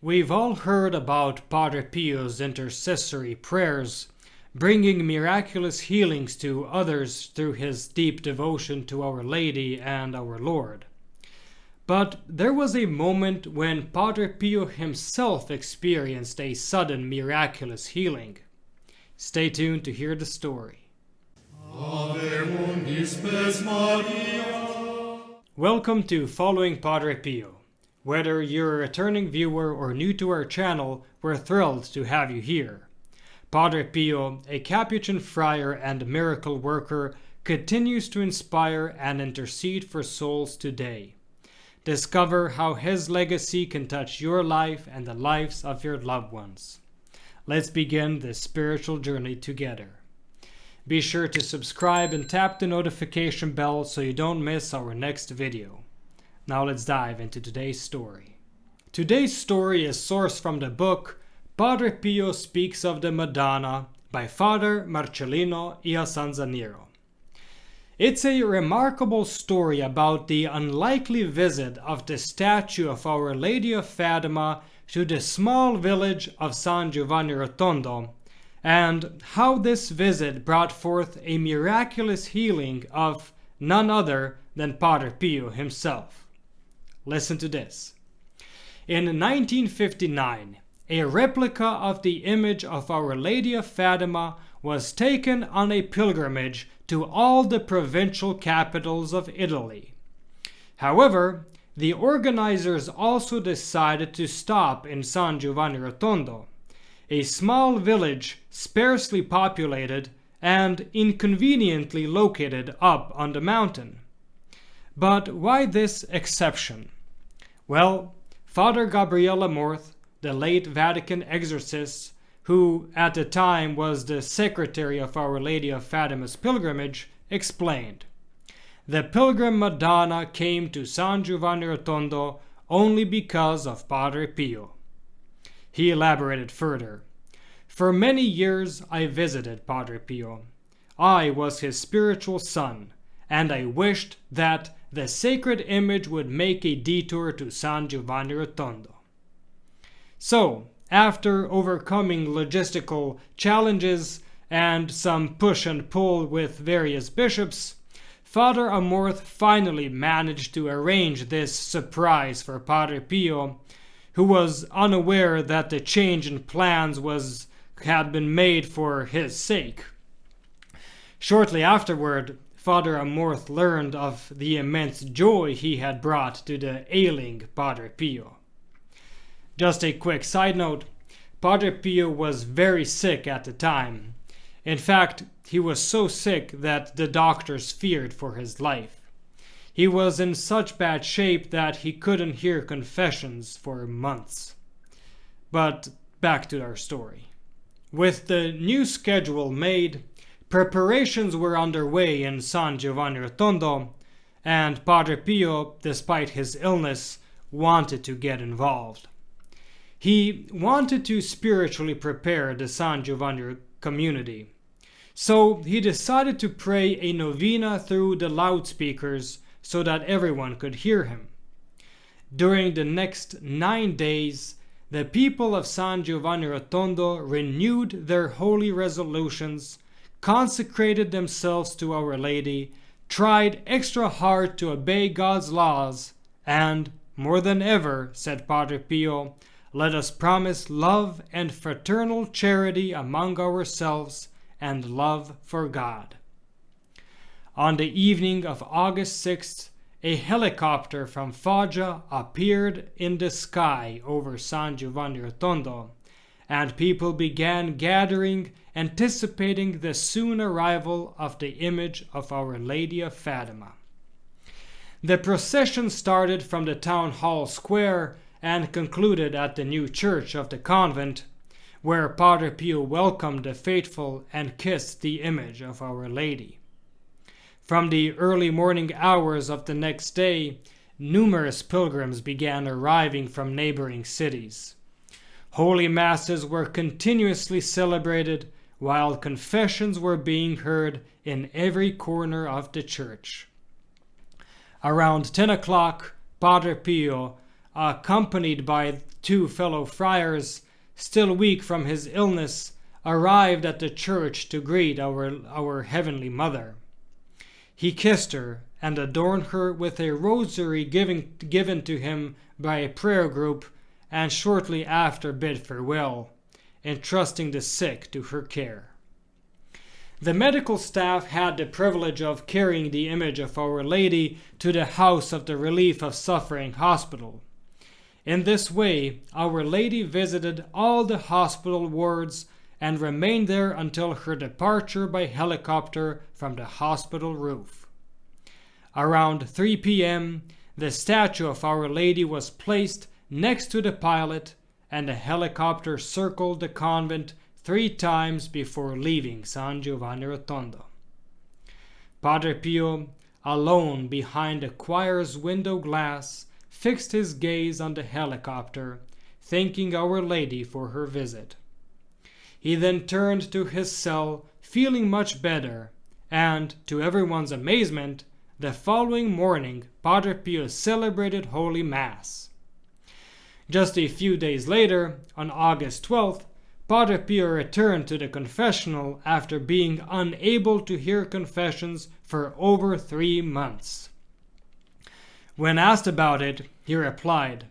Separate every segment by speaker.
Speaker 1: We've all heard about Padre Pio's intercessory prayers, bringing miraculous healings to others through his deep devotion to Our Lady and our Lord. But there was a moment when Padre Pio himself experienced a sudden miraculous healing. Stay tuned to hear the story.
Speaker 2: Ave mundi spes Maria.
Speaker 1: Welcome to Following Padre Pio. Whether you're a returning viewer or new to our channel, we're thrilled to have you here. Padre Pio, a Capuchin friar and miracle worker, continues to inspire and intercede for souls today. Discover how his legacy can touch your life and the lives of your loved ones. Let's begin this spiritual journey together. Be sure to subscribe and tap the notification bell so you don't miss our next video. Now let's dive into today's story. Today's story is sourced from the book Padre Pio Speaks of the Madonna by Father Marcellino Iasanzanero. It's a remarkable story about the unlikely visit of the statue of Our Lady of Fatima to the small village of San Giovanni Rotondo, and how this visit brought forth a miraculous healing of none other than Padre Pio himself. Listen to this. In 1959, a replica of the image of Our Lady of Fatima was taken on a pilgrimage to all the provincial capitals of Italy. However, the organizers also decided to stop in San Giovanni Rotondo, a small village sparsely populated and inconveniently located up on the mountain. But why this exception? Well, Father Gabriele Amorth, the late Vatican exorcist, who at the time was the secretary of Our Lady of Fatima's pilgrimage, explained. The Pilgrim Madonna came to San Giovanni Rotondo only because of Padre Pio. He elaborated further. For many years I visited Padre Pio. I was his spiritual son, and I wished that the sacred image would make a detour to San Giovanni Rotondo. So, after overcoming logistical challenges and some push and pull with various bishops, Father Amorth finally managed to arrange this surprise for Padre Pio, who was unaware that the change in plans had been made for his sake. Shortly afterward, Father Amorth learned of the immense joy he had brought to the ailing Padre Pio. Just a quick side note, Padre Pio was very sick at the time. In fact, he was so sick that the doctors feared for his life. He was in such bad shape that he couldn't hear confessions for months. But back to our story. With the new schedule made, preparations were underway in San Giovanni Rotondo, and Padre Pio, despite his illness, wanted to get involved. He wanted to spiritually prepare the San Giovanni community. So he decided to pray a novena through the loudspeakers so that everyone could hear him. During the next 9 days, the people of San Giovanni Rotondo renewed their holy resolutions, consecrated themselves to Our Lady, tried extra hard to obey God's laws, and, more than ever, said Padre Pio, let us promise love and fraternal charity among ourselves and love for God. On the evening of August 6th, a helicopter from Foggia appeared in the sky over San Giovanni Rotondo, and people began gathering, anticipating the soon arrival of the image of Our Lady of Fatima. The procession started from the town hall square and concluded at the new church of the convent, where Padre Pio welcomed the faithful and kissed the image of Our Lady. From the early morning hours of the next day, numerous pilgrims began arriving from neighboring cities. Holy masses were continuously celebrated, while confessions were being heard in every corner of the church. Around 10 o'clock, Padre Pio, accompanied by 2 fellow friars, still weak from his illness, arrived at the church to greet our Heavenly Mother. He kissed her and adorned her with a rosary given to him by a prayer group, and shortly after bid farewell, entrusting the sick to her care. The medical staff had the privilege of carrying the image of Our Lady to the House of the Relief of Suffering Hospital. In this way, Our Lady visited all the hospital wards and remained there until her departure by helicopter from the hospital roof. Around 3 p.m., the statue of Our Lady was placed next to the pilot, and the helicopter circled the convent 3 times before leaving San Giovanni Rotondo. Padre Pio, alone behind the choir's window glass, fixed his gaze on the helicopter, thanking Our Lady for her visit. He then turned to his cell, feeling much better, and, to everyone's amazement, the following morning Padre Pio celebrated Holy Mass. Just a few days later, on August 12th, Padre Pio returned to the confessional after being unable to hear confessions for over 3 months. When asked about it, he replied,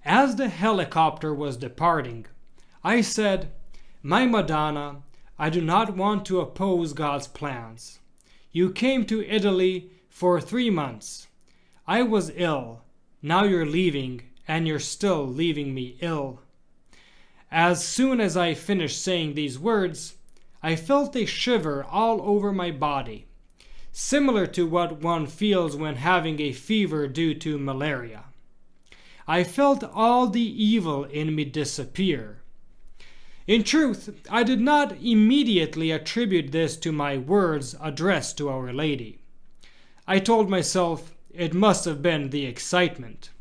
Speaker 1: "As the helicopter was departing, I said, 'My Madonna, I do not want to oppose God's plans. You came to Italy for 3 months. I was ill. Now you're leaving, and you're still leaving me ill.' As soon as I finished saying these words, I felt a shiver all over my body, similar to what one feels when having a fever due to malaria. I felt all the evil in me disappear. In truth, I did not immediately attribute this to my words addressed to Our Lady. I told myself it must have been the excitement.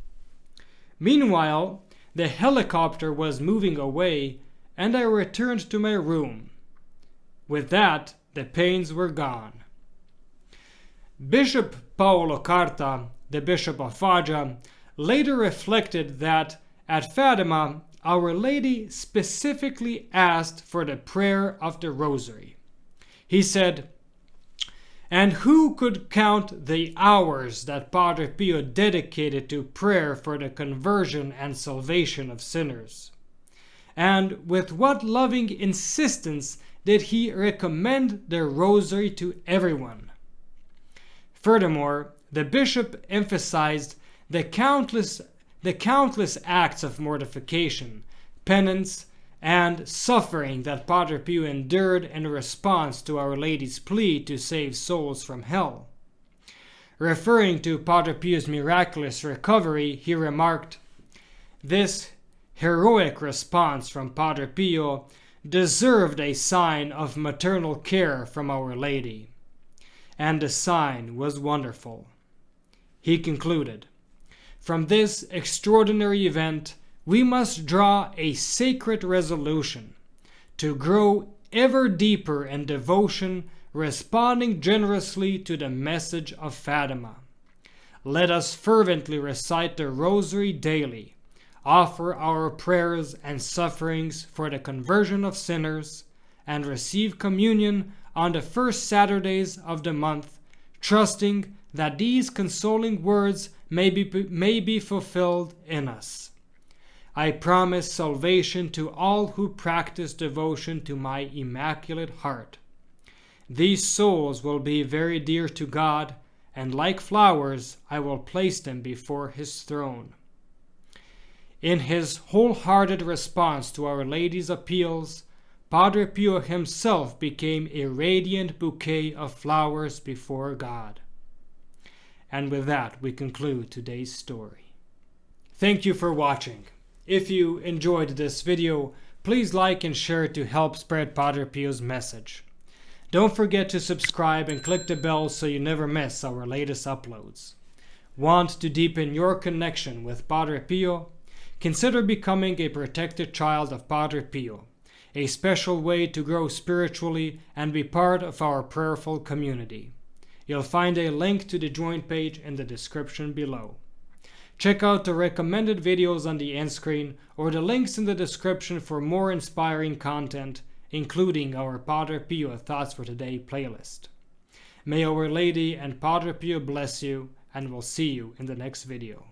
Speaker 1: Meanwhile, the helicopter was moving away, and I returned to my room. With that, the pains were gone." Bishop Paolo Carta, the Bishop of Foggia, later reflected that at Fatima, Our Lady specifically asked for the prayer of the Rosary. He said, "And who could count the hours that Padre Pio dedicated to prayer for the conversion and salvation of sinners? And with what loving insistence did he recommend the Rosary to everyone?" Furthermore, the bishop emphasized the countless acts of mortification, penance, and suffering that Padre Pio endured in response to Our Lady's plea to save souls from hell. Referring to Padre Pio's miraculous recovery, he remarked, "This heroic response from Padre Pio deserved a sign of maternal care from Our Lady, and the sign was wonderful." He concluded, "From this extraordinary event, we must draw a sacred resolution to grow ever deeper in devotion, responding generously to the message of Fatima. Let us fervently recite the Rosary daily, offer our prayers and sufferings for the conversion of sinners, and receive communion on the first Saturdays of the month, trusting that these consoling words may be fulfilled in us. I promise salvation to all who practice devotion to my Immaculate Heart. These souls will be very dear to God, and like flowers, I will place them before His throne." In his wholehearted response to Our Lady's appeals, Padre Pio himself became a radiant bouquet of flowers before God. And with that, we conclude today's story. Thank you for watching. If you enjoyed this video, please like and share to help spread Padre Pio's message. Don't forget to subscribe and click the bell so you never miss our latest uploads. Want to deepen your connection with Padre Pio? Consider becoming a protected child of Padre Pio, a special way to grow spiritually and be part of our prayerful community. You'll find a link to the join page in the description below. Check out the recommended videos on the end screen or the links in the description for more inspiring content, including our Padre Pio Thoughts for Today playlist. May Our Lady and Padre Pio bless you, and we'll see you in the next video.